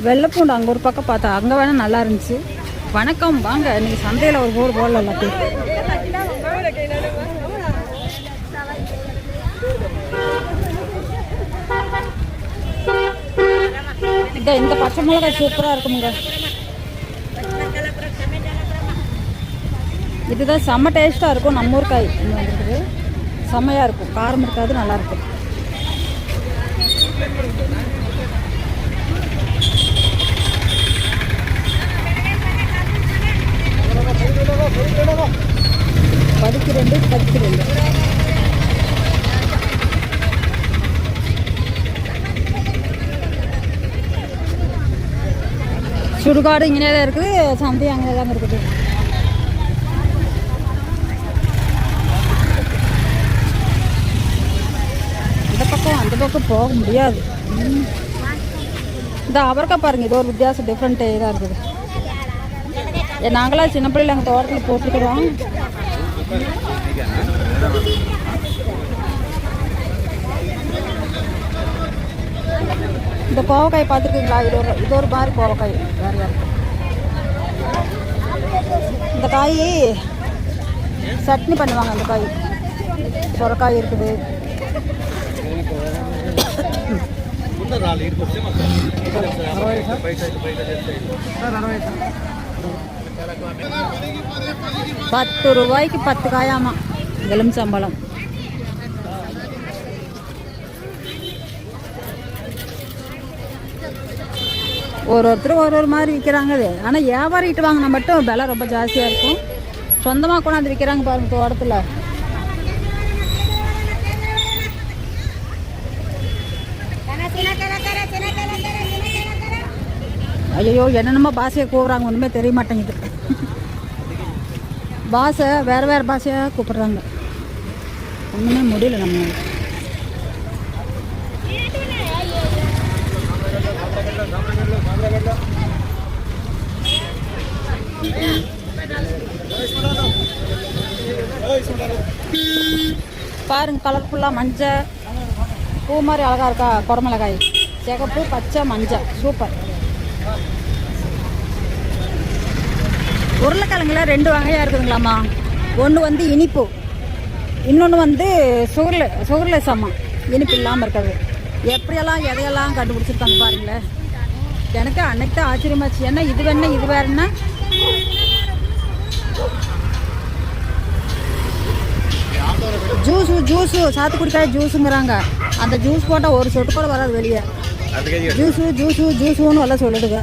வெள்ளைப்பூண்டு அங்கே ஒரு பக்கம் பார்த்தா அங்கே வேணால் நல்லா இருந்துச்சு. வணக்கம், வாங்க. இன்றைக்கி சந்தையில் ஒரு போர்டு போடல எல்லாத்தையும். இந்த பச்சை மிளகாய் சூப்பராக இருக்குமுங்க. இதுதான் செம்ம டேஸ்ட்டாக இருக்கும். நம்ம ஊர் காய் இங்கே வந்துருக்குது. செம்மையாக இருக்கும், காரம் இருக்காது, நல்லாயிருக்கும். பதிக்கு ரெண்டு சுடுகாடு இங்கே தான் இருக்குது, சந்தை அங்கே தான் இருக்குது. இந்த பக்கம் அந்த பக்கம் போக முடியாது. இந்த அவரைக்காய் பாருங்கள், இது ஒரு வித்தியாசம், டிஃப்ரெண்ட் இதாக இருக்குது. நாங்களாம் சின்ன பிள்ளைல எங்கள் தோட்டத்தில் போட்டுக்கிறோம். இந்த கோவக்காய் பார்த்துருக்கீங்களா? இது ஒரு மாதிரி கோவக்காய் வேறையாக இருக்கும். இந்த காய் சட்னி பண்ணுவாங்க. இந்த காய் சொரக்காய் இருக்குது. ₹10 10 காயாமா எலுமிச்சம்பழம். ஒருத்தர் ஒரு மாதிரி விற்கிறாங்க. ஆனால் வியாபாரிக்கிட்டு வாங்கினா மட்டும் விலை ரொம்ப ஜாஸ்தியாக இருக்கும். சொந்தமாக கொண்டாந்து விற்கிறாங்க பாருங்க தோட்டத்தில். ஐயோ, என்னென்னமோ பாஷையை கூப்பிட்றாங்க, ஒன்றுமே தெரிய மாட்டேங்குது. பாஷை வேறு பாஷையாக கூப்பிட்றாங்க, ஒன்றுமே முடியல நம்ம. பாருங்க, கலர்ஃபுல்லாக மஞ்சள் பூ மாதிரி அழகாக இருக்கா. குடமிளகாய் சிகப்பு, பச்சை, மஞ்சள், சூப்பர். உருளைக்கிழங்குல 2 வகையாக இருக்குதுங்களாம்மா. ஒன்று வந்து இனிப்பு, இன்னொன்று வந்து சுகர்லெஸ் அம்மா, இனிப்பு இல்லாமல் இருக்கிறது. எப்படியெல்லாம் எதையெல்லாம் கண்டுபிடிச்சிருக்காங்க பாருங்களேன். எனக்கு அன்னைக்கு தான் ஆச்சரியமாச்சு. ஏன்னா இது வேணா இது வேறுன்னா ஜூஸு சாத்துக்குடிக்காய் ஜூஸுங்கிறாங்க. அந்த ஜூஸ் போட்டால் ஒரு சொட்டு கூட வராது வெளியே. ஜூஸுன்னு எல்லாம் சொல்லிடுங்க.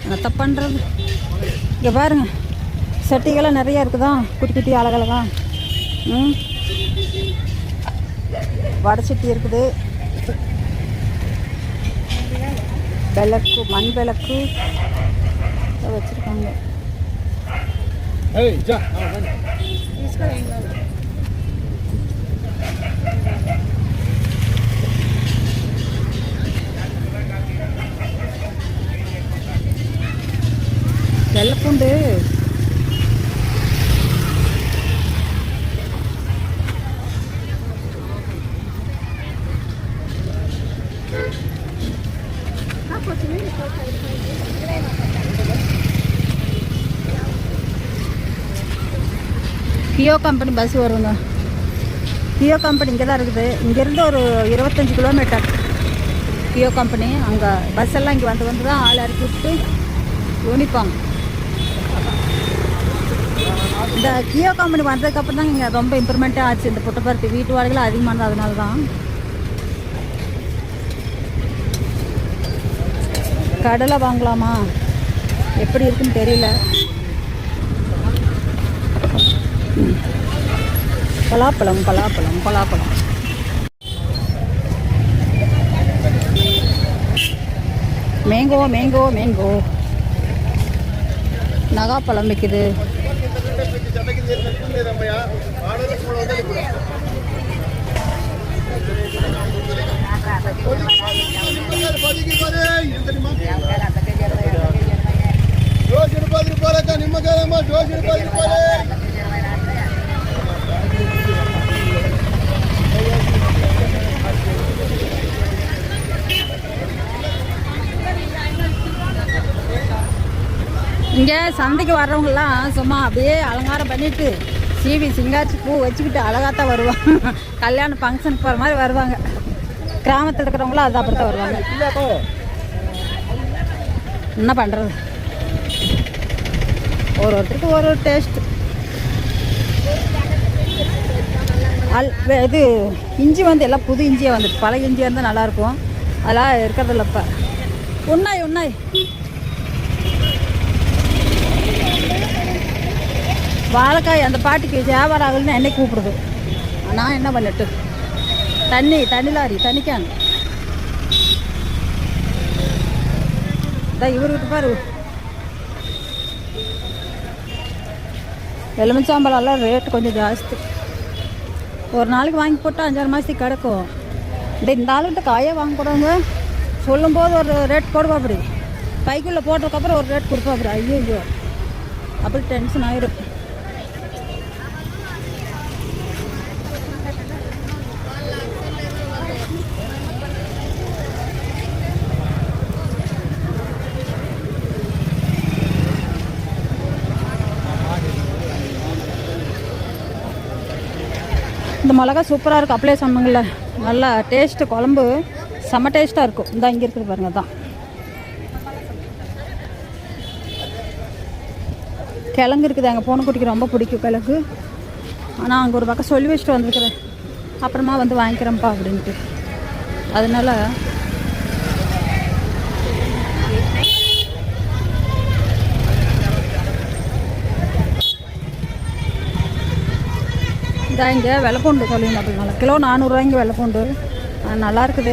என்னத்த பண்ணுறது. இங்கே பாருங்க, சட்டிகள்லாம் நிறையா இருக்குதா, குட்டி குட்டி அழகழகா. வடை சட்டி இருக்குது, விளக்கு, மண் விளக்கு வச்சுருக்காங்க. வெள்ளைப்பூண்டு கியோ கம்பெனி பஸ் வருங்க. கியோ கம்பெனி இங்கே தான் இருக்குது. இங்கேருந்து ஒரு 25 கிலோமீட்டர் கியோ கம்பெனி. அங்கே பஸ் எல்லாம் இங்கே வந்து தான் ஆள் இறக்கி விட்டு யூனிஃபார்ம். இந்த கியோ கம்பெனி வந்ததுக்கப்புறம் தான் இங்கே ரொம்ப இம்ப்ரூவ்மெண்ட்டே ஆச்சு. இந்த புட்டபர்த்தி வீட்டு வாடகைகள் அதிகமானது அதனால தான். கடலை வாங்கலாமா, எப்படி இருக்குன்னு தெரியல. பலாப்பழம் மேங்கோ நகாப்பழம் விற்குது. இங்கே சந்தைக்கு வர்றவங்கலாம் சும்மா அப்படியே அலங்காரம் பண்ணிட்டு சீவி சிங்காரிச்சி பூ வச்சுக்கிட்டு அழகாத்தான் வருவாங்க. கல்யாண ஃபங்க்ஷனுக்கு போகிற மாதிரி வருவாங்க. கிராமத்தில் இருக்கிறவங்களும் அது அப்படித்தான் வருவாங்க. என்ன பண்ணுறது, ஒருத்தருக்கு ஒரு டேஸ்ட். இது இஞ்சி வந்து எல்லாம் புது இஞ்சியாக வந்துட்டு, பழைய இஞ்சியாக இருந்தால் நல்லாயிருக்கும். அதெல்லாம் இருக்கிறதில்ல இப்போ. உண்ணாய் உண்ணாய் வாழைக்காய் அந்த பாட்டிக்கு வியாபாரம் ஆகலன்னு என்னை கூப்பிடுது. நான் என்ன பண்ணிட்டு தண்ணி லாரி தண்ணிக்கான் இதான் இவர்கிட்ட பாரு. எலுமிச்சாம்பழம்லாம் ரேட்டு கொஞ்சம் ஜாஸ்தி. ஒரு நாளைக்கு வாங்கி போட்டால் 5-6 மாதத்துக்கு கிடக்கும். இந்த ஆளுகிட்ட காயே வாங்க போடுவாங்க. சொல்லும்போது ஒரு ரேட் போடுவா, அப்படி பைக்குள்ளே போட்டதுக்கப்புறம் ஒரு ரேட் கொடுப்பா. அப்படி ஐயோ அப்படி டென்ஷன் ஆயிடும். இந்த மிளகா சூப்பராக இருக்கும். அப்படியே சொன்னாங்கல்ல, நல்லா டேஸ்ட்டு, குழம்பு செம்ம டேஸ்ட்டாக இருக்கும். இந்த இங்கே இருக்குது பாருங்க, தான் கிழங்கு இருக்குது. எங்கள் பூனைக்குட்டிக்கு ரொம்ப பிடிக்கும் கிழங்கு. ஆனால் அங்கே ஒரு பக்கம் சொல்லி வச்சுட்டு வந்துருக்குறேன், அப்புறமா வந்து வாங்கிக்கிறேன்ப்பா அப்படின்ட்டு. அதனால இதான் இங்கே வெள்ளைப்பூண்டு சொல்லிங்க. அப்படின்னால கிலோ 400 ரூபாய்க்கு வெள்ளைப்பூண்டு நல்லா இருக்குது.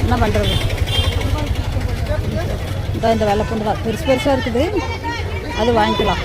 என்ன பண்ணுறது, இதான் இந்த வெள்ளைப்பூண்டு தான் பெருசாக இருக்குது, அது வாங்கிக்கலாம்.